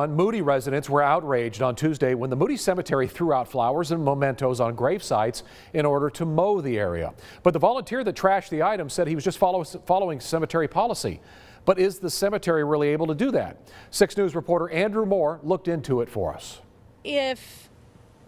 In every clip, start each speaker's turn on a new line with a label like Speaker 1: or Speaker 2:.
Speaker 1: Moody residents were outraged on Tuesday when the Moody Cemetery threw out flowers and mementos on grave sites in order to mow the area. But the volunteer that trashed the items said he was just following cemetery policy. But is the cemetery really able to do that? 6 News reporter Andrew Moore looked into it for us.
Speaker 2: If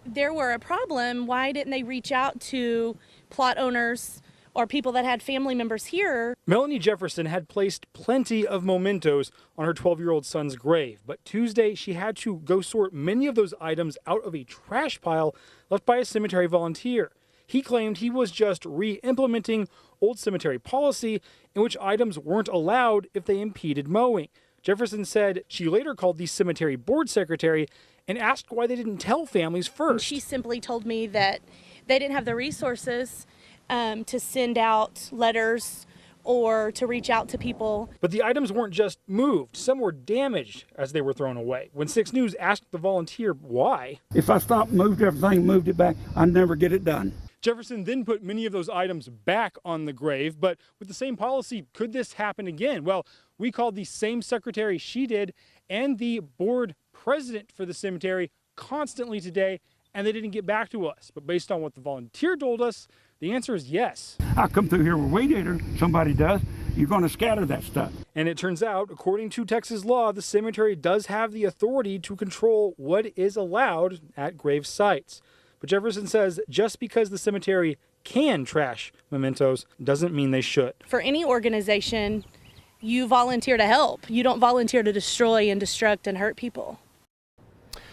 Speaker 2: there were a problem, why didn't they reach out to plot owners or people that had family members here?
Speaker 3: Melanie Jefferson had placed plenty of mementos on her 12-year-old son's grave, but Tuesday she had to go sort many of those items out of a trash pile left by a cemetery volunteer. He claimed he was just re-implementing old cemetery policy in which items weren't allowed if they impeded mowing. Jefferson said she later called the cemetery board secretary and asked why they didn't tell families first.
Speaker 2: She simply told me that they didn't have the resources to send out letters or to reach out to people.
Speaker 3: But the items weren't just moved. Some were damaged as they were thrown away. When 6 News asked the volunteer why.
Speaker 4: If I stopped, moved everything, moved it back, I'd never get it done.
Speaker 3: Jefferson then put many of those items back on the grave, but with the same policy, could this happen again? Well, we called the same secretary she did and the board president for the cemetery constantly today, and they didn't get back to us. But based on what the volunteer told us, the answer is yes.
Speaker 4: I come through here with weed eater, somebody does, you're going to scatter that stuff.
Speaker 3: And it turns out, according to Texas law, the cemetery does have the authority to control what is allowed at grave sites. But Jefferson says just because the cemetery can trash mementos doesn't mean they should.
Speaker 2: For any organization, you volunteer to help. You don't volunteer to destroy and destruct and hurt people.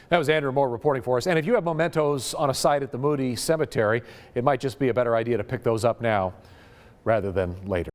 Speaker 1: That was Andrew Moore reporting for us. And if you have mementos on a site at the Moody Cemetery, it might just be a better idea to pick those up now rather than later.